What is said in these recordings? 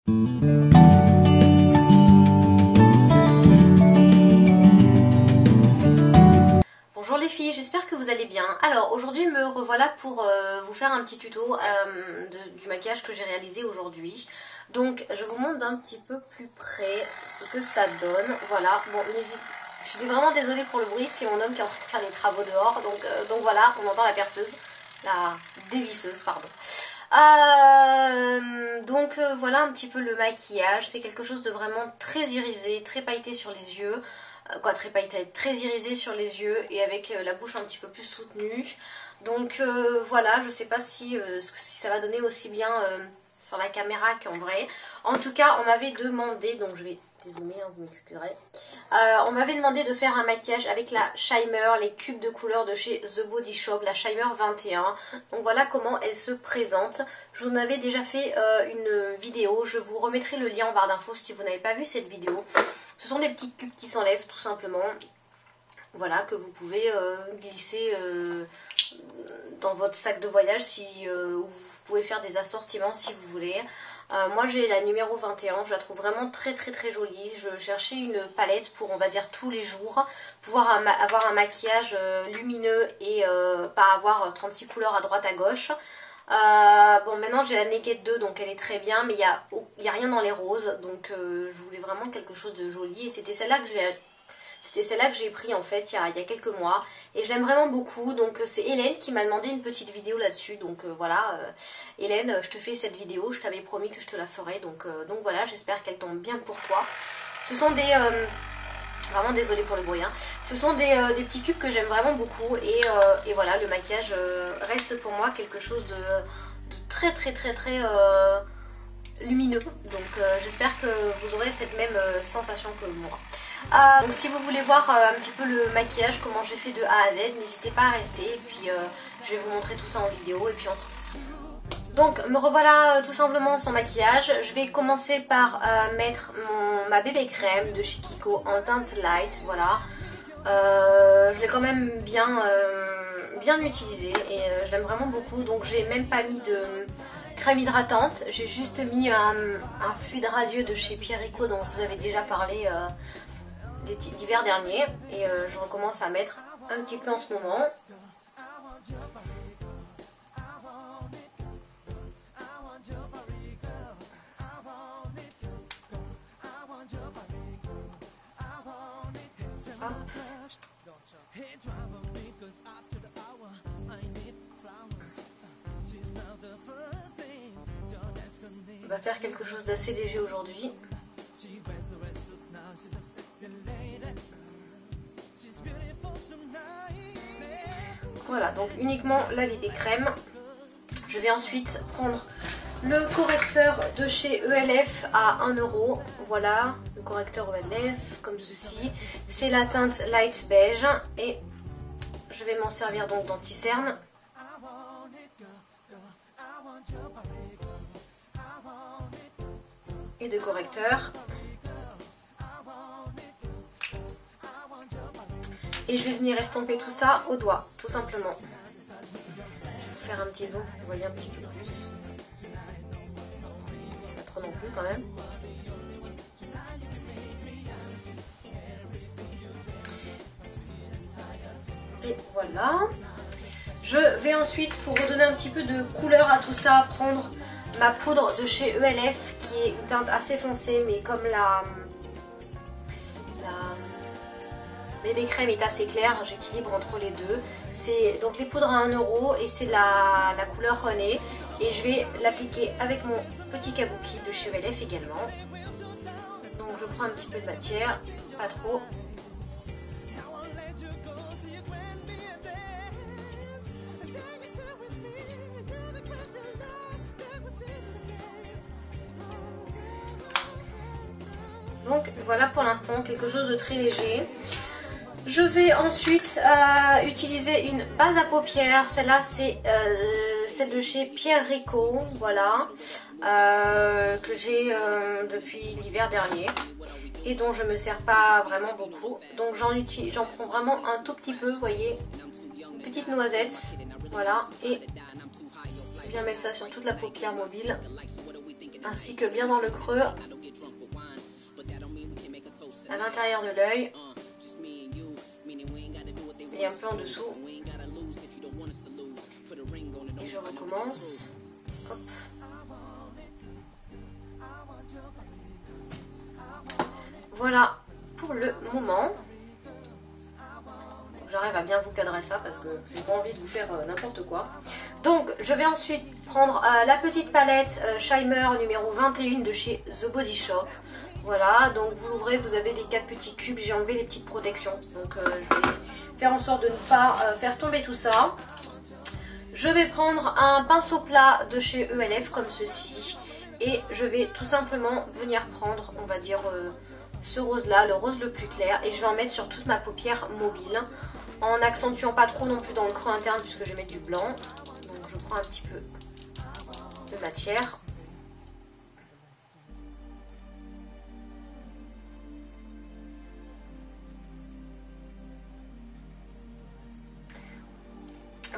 Bonjour les filles, j'espère que vous allez bien. Alors aujourd'hui me revoilà pour vous faire un petit tuto du maquillage que j'ai réalisé aujourd'hui. Donc je vous montre d'un petit peu plus près ce que ça donne. Voilà, bon, je suis vraiment désolée pour le bruit, c'est mon homme qui est en train de faire les travaux dehors. Donc voilà, on entend la perceuse, la dévisseuse, pardon. Voilà un petit peu le maquillage. C'est quelque chose de vraiment très irisé, très pailleté sur les yeux. Très pailleté, très irisé sur les yeux et avec la bouche un petit peu plus soutenue. Voilà, je sais pas si ça va donner aussi bien sur la caméra qu'en vrai. En tout cas, on m'avait demandé, donc je vais dézoomer, hein, vous m'excuserez. On m'avait demandé de faire un maquillage avec la Shimmer, les cubes de couleur de chez The Body Shop, la Shimmer 21. Donc voilà comment elle se présente. Je vous en avais déjà fait une vidéo, je vous remettrai le lien en barre d'infos si vous n'avez pas vu cette vidéo. Ce sont des petits cubes qui s'enlèvent tout simplement. Voilà, que vous pouvez glisser dans votre sac de voyage ou vous pouvez faire des assortiments si vous voulez. Moi j'ai la numéro 21, je la trouve vraiment très jolie. Je cherchais une palette pour, on va dire, tous les jours, pouvoir avoir un maquillage lumineux et pas avoir 36 couleurs à droite à gauche. Bon, maintenant j'ai la Naked 2, donc elle est très bien, mais il y a rien dans les roses, donc je voulais vraiment quelque chose de joli et c'était celle-là que j'ai pris en fait il y a quelques mois et je l'aime vraiment beaucoup. Donc c'est Hélène qui m'a demandé une petite vidéo là-dessus, donc voilà, Hélène, je te fais cette vidéo, je t'avais promis que je te la ferai, donc voilà, j'espère qu'elle tombe bien pour toi. Ce sont des... Vraiment désolée pour le bruit, hein. Ce sont des petits cubes que j'aime vraiment beaucoup et voilà, le maquillage reste pour moi quelque chose de très lumineux. Donc j'espère que vous aurez cette même sensation que moi. Donc si vous voulez voir un petit peu le maquillage, comment j'ai fait de A à Z, n'hésitez pas à rester et puis je vais vous montrer tout ça en vidéo et puis on se retrouve. Donc me revoilà tout simplement son maquillage. Je vais commencer par mettre ma bébé crème de chez Kiko en teinte light, voilà. Je l'ai quand même bien utilisée et je l'aime vraiment beaucoup. Donc j'ai même pas mis de crème hydratante, j'ai juste mis un fluide radieux de chez Pierre Rico dont je vous avais déjà parlé l'hiver dernier. Et je recommence à mettre un petit peu en ce moment. Hop. On va faire quelque chose d'assez léger aujourd'hui. Voilà, donc uniquement la bébé crème. Je vais ensuite prendre le correcteur de chez ELF à 1 €. Voilà, le correcteur ELF comme ceci. C'est la teinte light beige et je vais m'en servir donc d'anti-cerne. Et de correcteur. Et je vais venir estomper tout ça au doigt, tout simplement. Faire un petit zoom pour que vous voyez un petit peu plus. Pas trop non plus quand même. Et voilà. Je vais ensuite, pour redonner un petit peu de couleur à tout ça, prendre ma poudre de chez ELF qui est une teinte assez foncée, mais comme la bébé crème est assez claire, j'équilibre entre les deux. C'est donc les poudres à 1 € et c'est la couleur Honey. Et je vais l'appliquer avec mon petit kabuki de chez ELF également. Donc je prends un petit peu de matière, pas trop. Donc voilà pour l'instant quelque chose de très léger. Je vais ensuite utiliser une base à paupières. Celle-là c'est celle de chez Pierre Rico, voilà, que j'ai depuis l'hiver dernier et dont je me sers pas vraiment beaucoup. Donc j'en prends vraiment un tout petit peu, vous voyez, une petite noisette, voilà, et bien mettre ça sur toute la paupière mobile. ainsi que bien dans le creux, à l'intérieur de l'œil et un peu en dessous. Et je recommence. Hop. Voilà pour le moment. J'arrive à bien vous cadrer ça parce que j'ai pas envie de vous faire n'importe quoi. Donc je vais ensuite prendre la petite palette Shimmer numéro 21 de chez The Body Shop. Voilà, donc vous l'ouvrez, vous avez les 4 petits cubes, j'ai enlevé les petites protections. Donc je vais faire en sorte de ne pas faire tomber tout ça. Je vais prendre un pinceau plat de chez ELF comme ceci. Et je vais tout simplement venir prendre, on va dire, ce rose là, le rose le plus clair. Et je vais en mettre sur toute ma paupière mobile. En n'accentuant pas trop non plus dans le creux interne puisque je vais mettre du blanc. Donc je prends un petit peu de matière.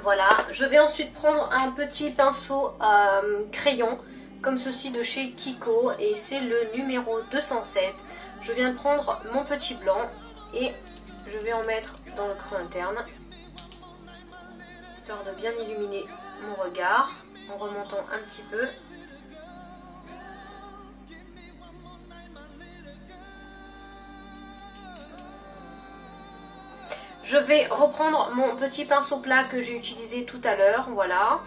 Voilà, je vais ensuite prendre un petit pinceau crayon comme ceci de chez Kiko et c'est le numéro 207. Je viens de prendre mon petit blanc et je vais en mettre dans le creux interne, histoire de bien illuminer mon regard en remontant un petit peu. Je vais reprendre mon petit pinceau plat que j'ai utilisé tout à l'heure, voilà.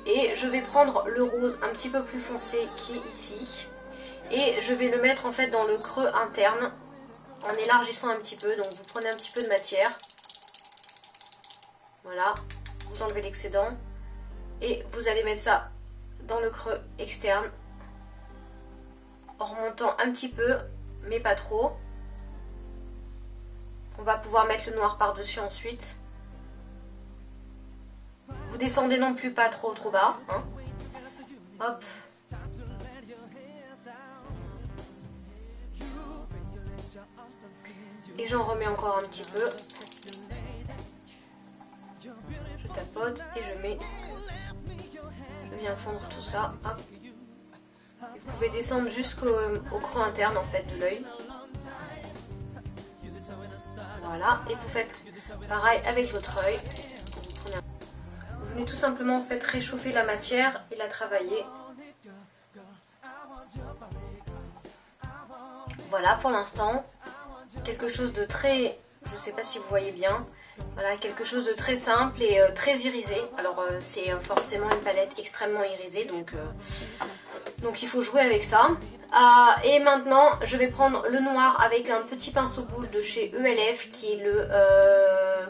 Et je vais prendre le rose un petit peu plus foncé qui est ici. Et je vais le mettre en fait dans le creux interne en élargissant un petit peu. Donc vous prenez un petit peu de matière. Voilà, vous enlevez l'excédent. Et vous allez mettre ça dans le creux externe. En remontant un petit peu, mais pas trop. On va pouvoir mettre le noir par-dessus ensuite. Vous descendez non plus pas trop bas. Hein. Hop. Et j'en remets encore un petit peu. Je tapote et je mets. Je viens fondre tout ça. Hop. Et vous pouvez descendre jusqu'au creux interne en fait de l'œil. Voilà, et vous faites pareil avec l'autre œil. Vous venez tout simplement en fait réchauffer la matière et la travailler. Voilà pour l'instant, quelque chose de très, je sais pas si vous voyez bien, voilà, quelque chose de très simple et très irisé. Alors c'est forcément une palette extrêmement irisée, donc il faut jouer avec ça. Et maintenant je vais prendre le noir avec un petit pinceau boule de chez ELF qui est le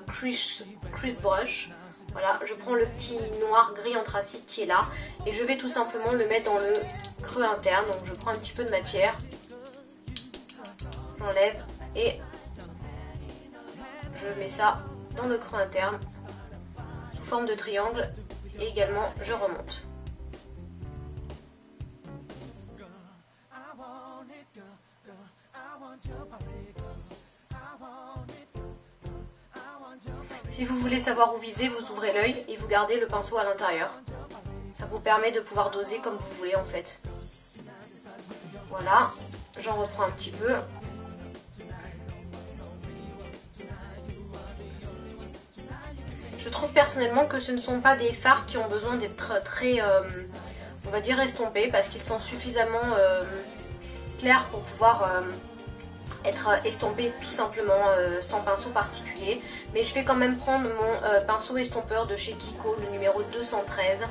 Crease Brush. Voilà, je prends le petit noir gris anthracite qui est là et je vais tout simplement le mettre dans le creux interne. Donc je prends un petit peu de matière, j'enlève et je mets ça dans le creux interne sous forme de triangle et également je remonte. Si vous voulez savoir où viser, vous ouvrez l'œil et vous gardez le pinceau à l'intérieur. Ça vous permet de pouvoir doser comme vous voulez en fait. Voilà, j'en reprends un petit peu. Je trouve personnellement que ce ne sont pas des fards qui ont besoin d'être très, on va dire, estompés parce qu'ils sont suffisamment clairs pour pouvoir être estompé tout simplement sans pinceau particulier. Mais je vais quand même prendre mon pinceau estompeur de chez Kiko, le numéro 213.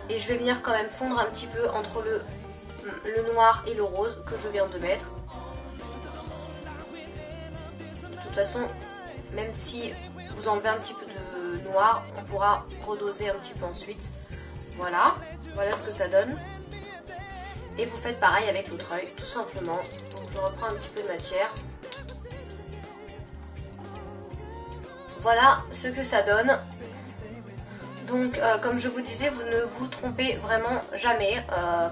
Et je vais venir quand même fondre un petit peu entre le noir et le rose que je viens de mettre. De toute façon, même si vous enlevez un petit peu de noir, on pourra redoser un petit peu ensuite. Voilà, voilà ce que ça donne. Et vous faites pareil avec l'autre œil, tout simplement. Donc je reprends un petit peu de matière. Voilà ce que ça donne. Donc comme je vous disais, vous ne vous trompez vraiment jamais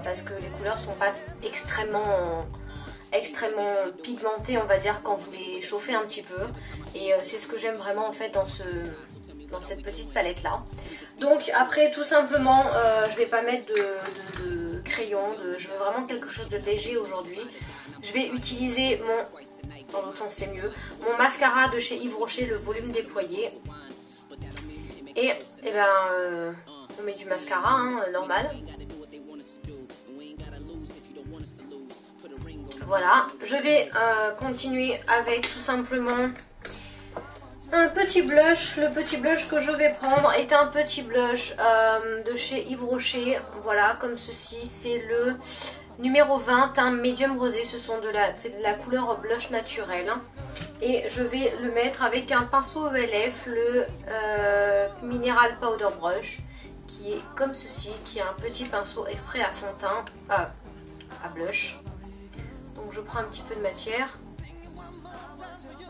parce que les couleurs sont pas extrêmement pigmentées, on va dire, quand vous les chauffez un petit peu. Et c'est ce que j'aime vraiment en fait dans cette petite palette là. Donc après tout simplement je vais pas mettre de crayon, je veux vraiment quelque chose de léger aujourd'hui. Je vais utiliser dans l'autre sens c'est mieux, mon mascara de chez Yves Rocher, le volume déployé. Et ben on met du mascara hein, normal. Voilà, je vais continuer avec tout simplement un petit blush. Le petit blush que je vais prendre est un petit blush de chez Yves Rocher. Voilà, comme ceci, c'est le numéro 20, un médium rosé. C'est de la couleur blush naturel. Et je vais le mettre avec un pinceau ELF, le Mineral Powder Brush, qui est comme ceci, qui est un petit pinceau exprès à fond de teint, à blush. Donc je prends un petit peu de matière.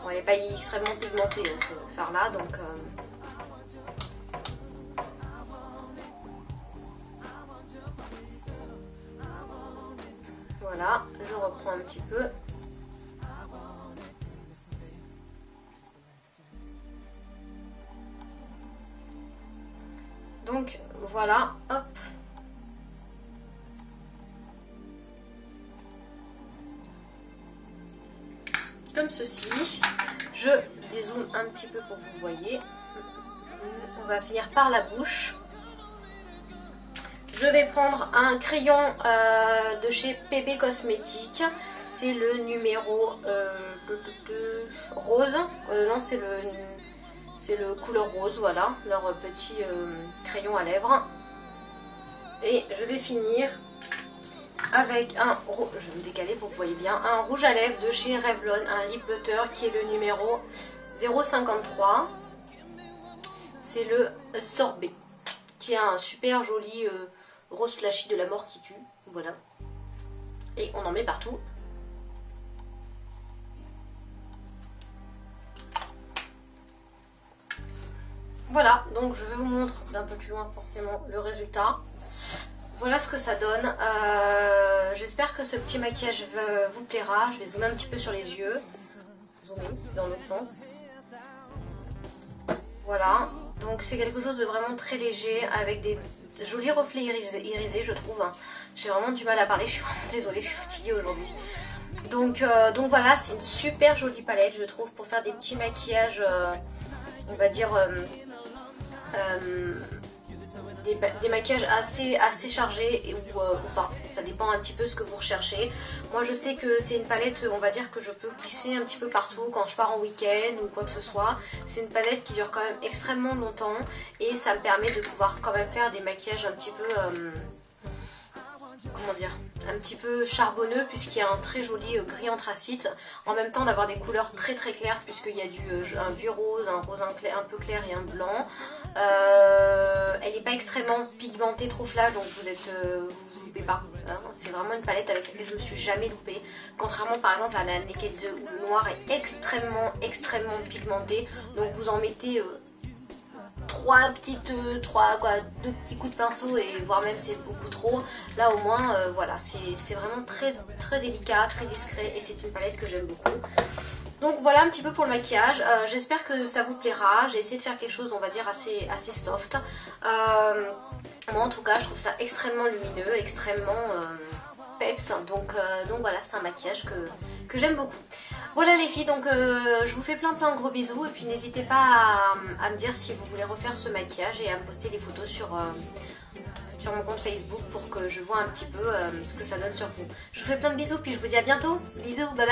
Bon, elle n'est pas extrêmement pigmentée ce fard là, donc voilà, je reprends un petit peu. Donc voilà, hop. Comme ceci, je dézoome un petit peu pour que vous voyez. On va finir par la bouche. Je vais prendre un crayon de chez PB Cosmétiques. C'est le numéro rose. Non, c'est le couleur rose, voilà, leur petit crayon à lèvres. Et je vais finir avec je vais me décaler pour que vous voyez bien, un rouge à lèvres de chez Revlon, un lip butter qui est le numéro 053. C'est le sorbet, qui a un super joli rose flashy de la mort qui tue, voilà. Et on en met partout. Voilà, donc je vous montre d'un peu plus loin forcément le résultat. Voilà ce que ça donne. J'espère que ce petit maquillage vous plaira. Je vais zoomer un petit peu sur les yeux. Zoomer dans l'autre sens. Voilà. Donc c'est quelque chose de vraiment très léger avec des jolis reflets irisés je trouve. J'ai vraiment du mal à parler. Je suis vraiment désolée, je suis fatiguée aujourd'hui. Donc voilà, c'est une super jolie palette je trouve pour faire des petits maquillages, on va dire... des maquillages assez chargés ou pas, ça dépend un petit peu ce que vous recherchez. Moi je sais que c'est une palette, on va dire que je peux glisser un petit peu partout quand je pars en week-end ou quoi que ce soit. C'est une palette qui dure quand même extrêmement longtemps et ça me permet de pouvoir quand même faire des maquillages un petit peu comment dire, un petit peu charbonneux puisqu'il y a un très joli gris anthracite, en même temps d'avoir des couleurs très claires puisqu'il y a un vieux rose, un rose un peu clair et un blanc. Elle n'est pas extrêmement pigmentée, trop flash, donc vous loupez pas, hein. C'est vraiment une palette avec laquelle je ne me suis jamais loupée, contrairement par exemple à la Naked The où le noir est extrêmement pigmenté, donc vous en mettez deux petits coups de pinceau et voire même c'est beaucoup trop. Là au moins voilà, c'est vraiment très délicat, très discret et c'est une palette que j'aime beaucoup. Donc voilà un petit peu pour le maquillage. J'espère que ça vous plaira. J'ai essayé de faire quelque chose on va dire assez soft. Moi en tout cas je trouve ça extrêmement lumineux, extrêmement peps. Donc voilà, c'est un maquillage que j'aime beaucoup. Voilà les filles, donc je vous fais plein de gros bisous et puis n'hésitez pas à me dire si vous voulez refaire ce maquillage et à me poster des photos sur mon compte Facebook pour que je vois un petit peu ce que ça donne sur vous. Je vous fais plein de bisous puis je vous dis à bientôt. Bisous, bye bye.